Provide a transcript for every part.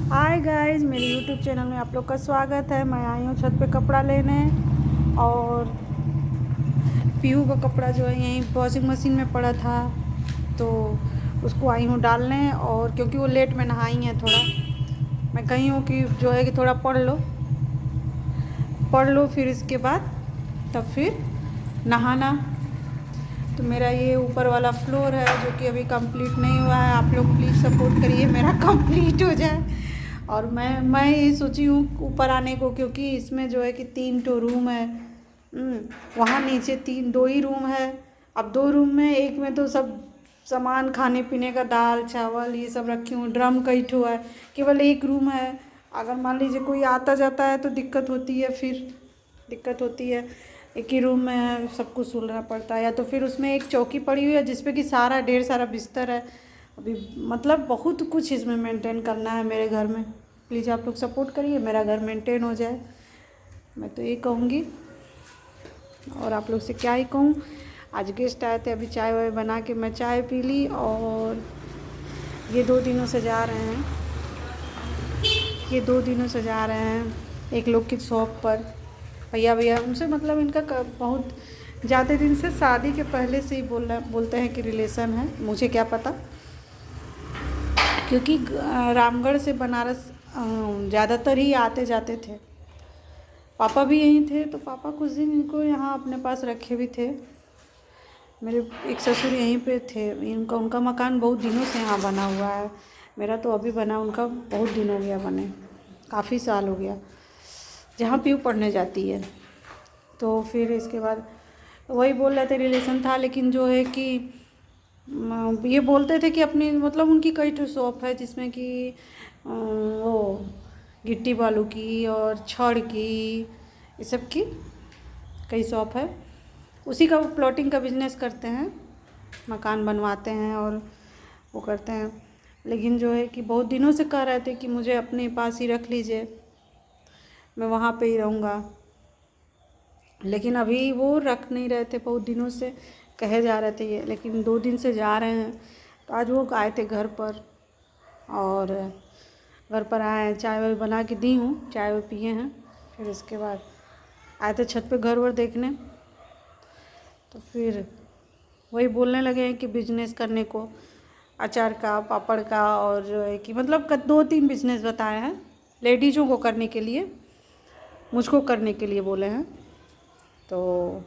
Hi guys, मेरे YouTube channel में आप लोग का स्वागत है। मैं आई हूँ छत पे कपड़ा लेने और पीहू का कपड़ा जो है यहीं वॉशिंग मशीन में पड़ा था तो उसको आई हूँ डालने। और क्योंकि वो लेट में नहाई है थोड़ा, मैं कही हूँ कि जो है कि थोड़ा पढ़ लो फिर इसके बाद तब फिर नहाना। तो मेरा ये ऊपर वाला फ्लोर है जो कि अभी कंप्लीट नहीं हुआ है। आप लोग प्लीज़ सपोर्ट करिए मेरा कंप्लीट हो जाए। और मैं ये सोची हूँ ऊपर आने को, क्योंकि इसमें जो है कि 3 तो रूम है। वहाँ नीचे 2 ही रूम है। अब 2 रूम में, एक में तो सब सामान खाने पीने का दाल चावल ये सब रखी हूँ, ड्रम कई ठो है। केवल एक रूम है। अगर मान लीजिए कोई आता जाता है तो दिक्कत होती है, फिर दिक्कत होती है। एक ही रूम में है, सब कुछ सुलना पड़ता है। या तो फिर उसमें एक चौकी पड़ी हुई है जिसपे कि सारा ढेर सारा बिस्तर है। अभी मतलब बहुत कुछ इसमें मेंटेन करना है मेरे घर में। प्लीज़ आप लोग सपोर्ट करिए, मेरा घर मेंटेन हो जाए, मैं तो ये कहूँगी। और आप लोग से क्या ही कहूँ। आज गेस्ट आए थे, अभी चाय वाय बना के मैं चाय पी ली। और ये 2 दिनों से जा रहे हैं, एक लोग की शॉप पर। भैया उनसे मतलब इनका बहुत ज़्यादा दिन से, शादी के पहले से ही बोलते हैं कि रिलेशन है। मुझे क्या पता, क्योंकि रामगढ़ से बनारस ज़्यादातर ही आते जाते थे। पापा भी यहीं थे तो पापा कुछ दिन इनको यहाँ अपने पास रखे भी थे। मेरे एक ससुर यहीं पे थे। उनका मकान बहुत दिनों से यहाँ बना हुआ है। मेरा तो अभी बना, उनका बहुत दिन हो गया बने, काफ़ी साल हो गया, जहाँ पीहू पढ़ने जाती है। तो फिर इसके बाद वही बोल रहे थे रिलेशन था, लेकिन जो है कि ये बोलते थे कि अपनी मतलब उनकी कई ठो शॉप है जिसमें कि वो गिट्टी बालू की और छड़ की, ये सब की कई शॉप है। उसी का वो प्लॉटिंग का बिजनेस करते हैं, मकान बनवाते हैं और वो करते हैं। लेकिन जो है कि बहुत दिनों से कह रहे थे कि मुझे अपने पास ही रख लीजिए, मैं वहाँ पे ही रहूँगा। लेकिन अभी वो रख नहीं रहे थे, बहुत दिनों से कहे जा रहे थे ये, लेकिन 2 दिन से जा रहे हैं। तो आज वो आए थे घर पर, और घर पर आए हैं, चाय वाय बना के दी हूँ, चाय वाय पिए हैं। फिर इसके बाद आए थे छत पे घर वर देखने। तो फिर वही बोलने लगे हैं कि बिजनेस करने को, अचार का, पापड़ का, और जो है कि मतलब 2-3 बिजनेस बताए हैं लेडीज़ों को करने के लिए, मुझको करने के लिए बोले हैं। तो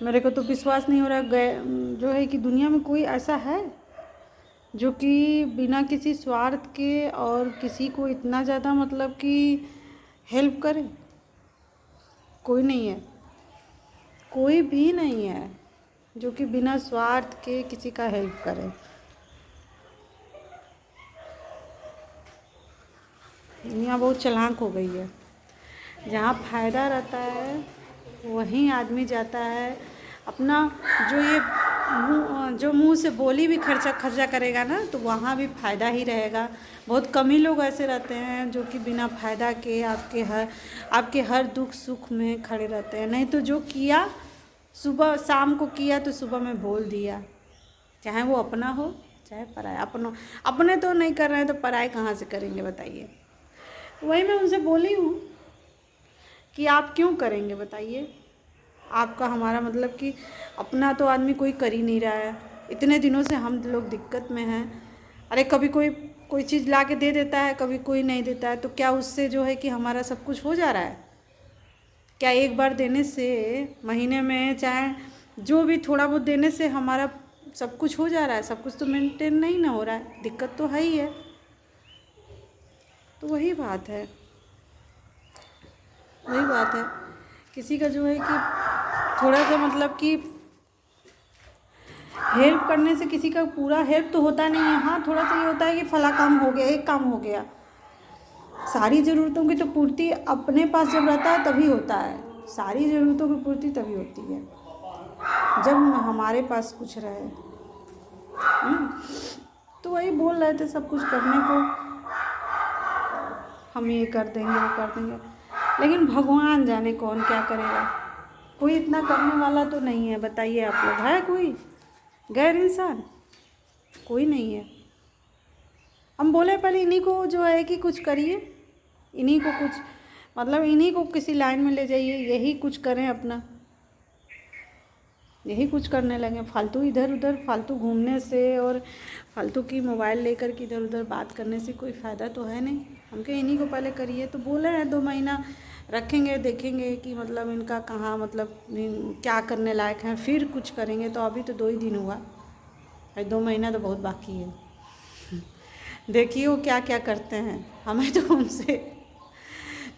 मेरे को तो विश्वास नहीं हो रहा जो है कि दुनिया में कोई ऐसा है जो कि बिना किसी स्वार्थ के और किसी को इतना ज़्यादा मतलब कि हेल्प करे। कोई नहीं है, कोई भी नहीं है जो कि बिना स्वार्थ के किसी का हेल्प करे। दुनिया बहुत चालाक हो गई है, जहाँ फ़ायदा रहता है वहीं आदमी जाता है। अपना जो मुंह से बोली भी खर्चा करेगा ना, तो वहाँ भी फ़ायदा ही रहेगा। बहुत कम ही लोग ऐसे रहते हैं जो कि बिना फ़ायदा के आपके हर दुख सुख में खड़े रहते हैं। नहीं तो जो किया सुबह शाम को किया तो सुबह में बोल दिया, चाहे वो अपना हो चाहे पराया। अपने तो नहीं कर रहे हैं तो पराए कहाँ से करेंगे बताइए। वही मैं उनसे बोली हूँ कि आप क्यों करेंगे बताइए। आपका हमारा मतलब कि अपना तो आदमी कोई कर ही नहीं रहा है। इतने दिनों से हम लोग दिक्कत में हैं। अरे कभी कोई चीज़ ला के दे देता है, कभी कोई नहीं देता है, तो क्या उससे जो है कि हमारा सब कुछ हो जा रहा है? क्या एक बार देने से, महीने में चाहे जो भी थोड़ा बहुत देने से हमारा सब कुछ हो जा रहा है? सब कुछ तो मेंटेन नहीं ना हो रहा है, दिक्कत तो है ही है। तो वही बात है, किसी का जो है कि थोड़ा सा मतलब कि हेल्प करने से किसी का पूरा हेल्प तो होता नहीं है। हाँ, थोड़ा सा ये होता है कि फला काम हो गया, एक काम हो गया। सारी ज़रूरतों की तो पूर्ति अपने पास जब रहता है तभी होता है। सारी ज़रूरतों की पूर्ति तभी होती है जब हमारे पास कुछ रहे। तो वही बोल रहे थे सब कुछ करने को, हम ये कर देंगे वो कर देंगे, लेकिन भगवान जाने कौन क्या करेगा। कोई इतना करने वाला तो नहीं है, बताइए आप लोग, है कोई गैर इंसान? कोई नहीं है। हम बोले पहले इन्हीं को जो है कि कुछ करिए, इन्हीं को कुछ मतलब इन्हीं को किसी लाइन में ले जाइए, यही कुछ करें अपना, यही कुछ करने लगे। फालतू इधर उधर फालतू घूमने से और फालतू की मोबाइल लेकर के इधर उधर बात करने से कोई फ़ायदा तो है नहीं। हम कहे इन्हीं को पहले करिए। तो बोले हैं 2 महीना रखेंगे, देखेंगे कि मतलब इनका कहाँ मतलब क्या करने लायक है, फिर कुछ करेंगे। तो अभी तो 2 ही दिन हुआ, अभी 2 महीना तो बहुत बाकी है। देखिए वो क्या क्या करते हैं। हमें तो उनसे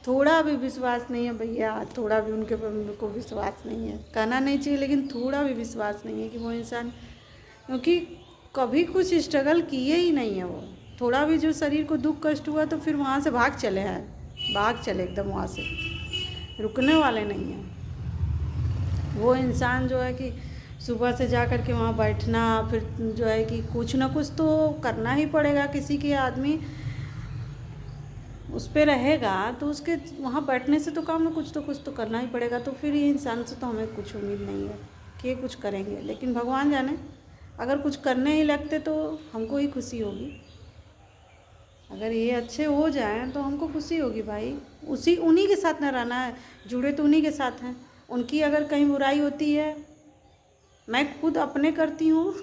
थोड़ा भी विश्वास नहीं है भैया, थोड़ा भी उनके ऊपर मेरे को विश्वास नहीं है। कहना नहीं चाहिए लेकिन थोड़ा भी विश्वास नहीं है कि वो इंसान, क्योंकि कभी कुछ स्ट्रगल किए ही नहीं है वो। थोड़ा भी जो शरीर को दुख कष्ट हुआ तो फिर वहाँ से भाग चले हैं, भाग चले एकदम वहाँ से, रुकने वाले नहीं हैं। वो इंसान जो है कि सुबह से जा कर के वहाँ बैठना, फिर जो है कि कुछ ना कुछ तो करना ही पड़ेगा। किसी के आदमी उस पर रहेगा तो उसके वहाँ बैठने से तो काम में कुछ तो करना ही पड़ेगा। तो फिर ये इंसान से तो हमें कुछ उम्मीद नहीं है कि ये कुछ करेंगे। लेकिन भगवान जाने, अगर कुछ करने ही लगते तो हमको ही खुशी होगी। अगर ये अच्छे हो जाएं तो हमको खुशी होगी भाई। उन्हीं के साथ ना रहना है, जुड़े तो उन्हीं के साथ हैं। उनकी अगर कहीं बुराई होती है, मैं खुद अपने करती हूँ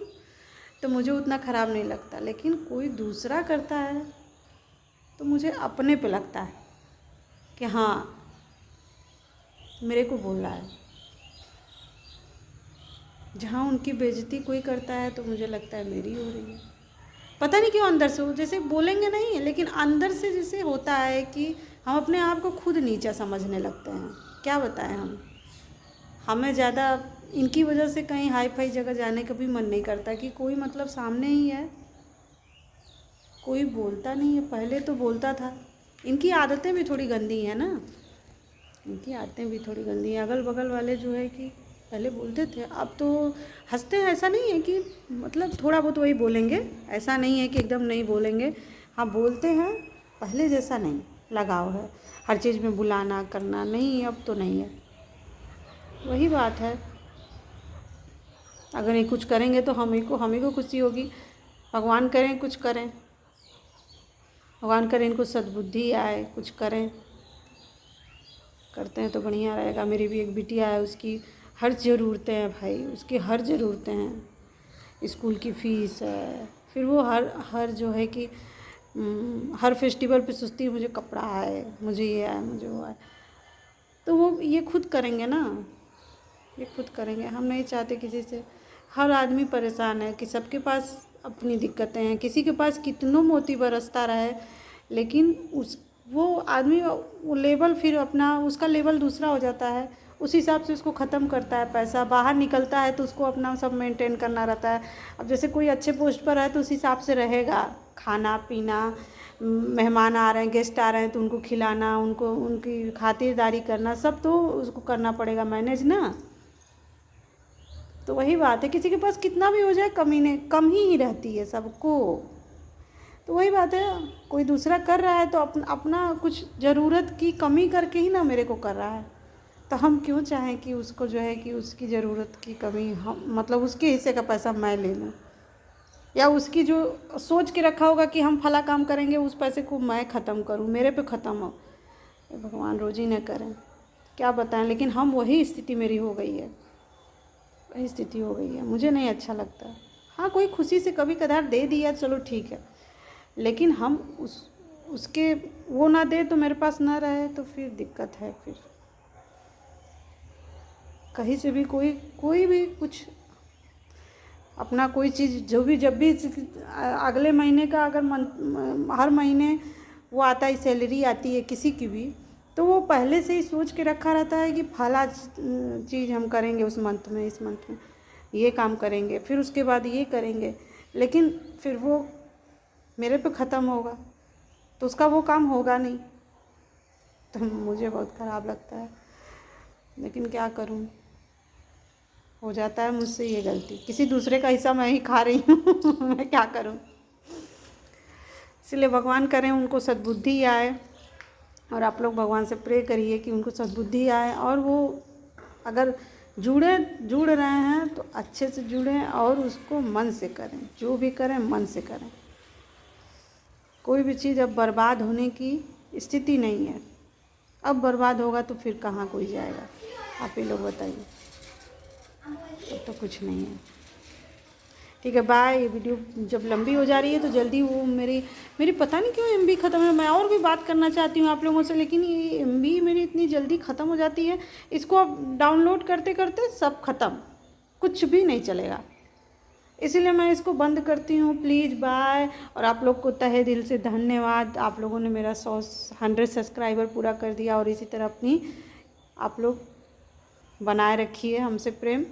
तो मुझे उतना ख़राब नहीं लगता, लेकिन कोई दूसरा करता है तो मुझे अपने पे लगता है कि हाँ मेरे को बोल रहा है। जहाँ उनकी बेइज्जती कोई करता है तो मुझे लगता है मेरी हो रही है। पता नहीं क्यों अंदर से, वो जैसे बोलेंगे नहीं लेकिन अंदर से जैसे होता है कि हम अपने आप को खुद नीचा समझने लगते हैं। क्या बताएं हम, हमें ज़्यादा इनकी वजह से कहीं हाई फाई जगह जाने का भी मन नहीं करता कि कोई मतलब सामने ही है, कोई बोलता नहीं है। पहले तो बोलता था। इनकी आदतें भी थोड़ी गंदी हैं ना, इनकी आदतें भी थोड़ी गंदी हैं। अगल बगल वाले जो है कि पहले बोलते थे, अब तो हंसते हैं। ऐसा नहीं है कि मतलब थोड़ा बहुत वही बोलेंगे, ऐसा नहीं है कि एकदम नहीं बोलेंगे। हाँ बोलते हैं, पहले जैसा नहीं लगाव है। हर चीज़ में बुलाना करना नहीं, अब तो नहीं है। वही बात है, अगर ये कुछ करेंगे तो हम ही को खुशी होगी। भगवान करें कुछ करें, भगवान करें इनको सद्बुद्धि आए, कुछ करें, करते हैं तो बढ़िया रहेगा। मेरी भी एक बिटिया है, उसकी हर ज़रूरतें हैं भाई, उसकी हर ज़रूरतें हैं। स्कूल की फ़ीस है, फिर वो हर जो है कि हर फेस्टिवल पे सोचती है मुझे कपड़ा आए, मुझे ये आए, मुझे वो आए। तो वो ये खुद करेंगे ना, ये खुद करेंगे। हम नहीं चाहते किसी से। हर आदमी परेशान है कि सबके पास अपनी दिक्कतें हैं। किसी के पास कितनों मोती बरसता रहे, लेकिन वो आदमी वो लेवल फिर अपना, उसका लेवल दूसरा हो जाता है, उस हिसाब से उसको ख़त्म करता है। पैसा बाहर निकलता है तो उसको अपना सब मेंटेन करना रहता है। अब जैसे कोई अच्छे पोस्ट पर है तो उस हिसाब से रहेगा, खाना पीना, मेहमान आ रहे हैं, गेस्ट आ रहे हैं तो उनको खिलाना, उनको उनकी खातिरदारी करना, सब तो उसको करना पड़ेगा मैनेज ना। तो वही बात है, किसी के पास कितना भी हो जाए कम ही रहती है सबको। तो वही बात है, कोई दूसरा कर रहा है तो अपना कुछ ज़रूरत की कमी करके ही ना मेरे को कर रहा है। तो हम क्यों चाहें कि उसको जो है कि उसकी ज़रूरत की कमी हम मतलब उसके हिस्से का पैसा मैं ले लूँ, या उसकी जो सोच के रखा होगा कि हम फला काम करेंगे उस पैसे को मैं ख़त्म करूँ, मेरे पे ख़त्म हो। भगवान रोज़ ही न करें, क्या बताएं। लेकिन हम वही स्थिति मेरी हो गई है, वही स्थिति हो गई है। मुझे नहीं अच्छा लगता। हाँ कोई खुशी से कभी कदार दे दिया चलो ठीक है, लेकिन हम उसके वो ना दे तो मेरे पास ना रहे तो फिर दिक्कत है। फिर कहीं से भी कोई भी कुछ अपना कोई चीज़ जो भी जब भी अगले महीने का अगर हर महीने वो आता है, सैलरी आती है किसी की भी, तो वो पहले से ही सोच के रखा रहता है कि फला चीज़ हम करेंगे उस मंथ में, इस मंथ में ये काम करेंगे, फिर उसके बाद ये करेंगे। लेकिन फिर वो मेरे पे ख़त्म होगा तो उसका वो काम होगा नहीं, तो मुझे बहुत ख़राब लगता है। लेकिन क्या करूं, हो जाता है मुझसे ये गलती। किसी दूसरे का हिस्सा मैं ही खा रही हूँ मैं क्या करूं। इसलिए भगवान करें उनको सद्बुद्धि आए, और आप लोग भगवान से प्रे करिए कि उनको सद्बुद्धि आए, और वो अगर जुड़ रहे हैं तो अच्छे से जुड़ें और उसको मन से करें, जो भी करें मन से करें। कोई भी चीज़ अब बर्बाद होने की स्थिति नहीं है। अब बर्बाद होगा तो फिर कहाँ कोई जाएगा, आप ही लोग बताइए। तब तो कुछ नहीं है। ठीक है, बाय। ये वीडियो जब लंबी हो जा रही है तो जल्दी वो मेरी पता नहीं क्यों एमबी ख़त्म है। मैं और भी बात करना चाहती हूँ आप लोगों से, लेकिन ये एमबी मेरी इतनी जल्दी ख़त्म हो जाती है। इसको अब डाउनलोड करते करते सब ख़त्म, कुछ भी नहीं चलेगा, इसीलिए मैं इसको बंद करती हूँ। Please bye. और आप लोग को तहे दिल से धन्यवाद, आप लोगों ने मेरा 100 सब्सक्राइबर पूरा कर दिया। और इसी तरह अपनी आप लोग बनाए रखिए हमसे प्रेम।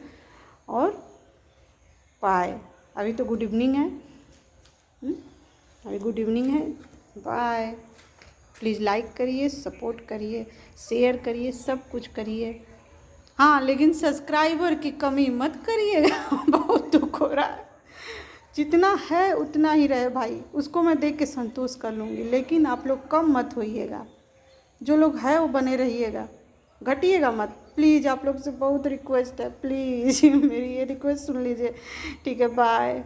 और बाय। अभी तो गुड इवनिंग है, अभी गुड इवनिंग है। बाय। प्लीज़ लाइक करिए, सपोर्ट करिए, शेयर करिए, सब कुछ करिए। हाँ, लेकिन सब्सक्राइबर की कमी मत करिएगा। बहुत दुख हो रहा है। जितना है उतना ही रहे भाई, उसको मैं देख के संतोष कर लूँगी, लेकिन आप लोग कम मत होइएगा। जो लोग है वो बने रहिएगा, घटिएगा मत। प्लीज़ आप लोग से बहुत रिक्वेस्ट है, प्लीज़ मेरी ये रिक्वेस्ट सुन लीजिए। ठीक है, बाय।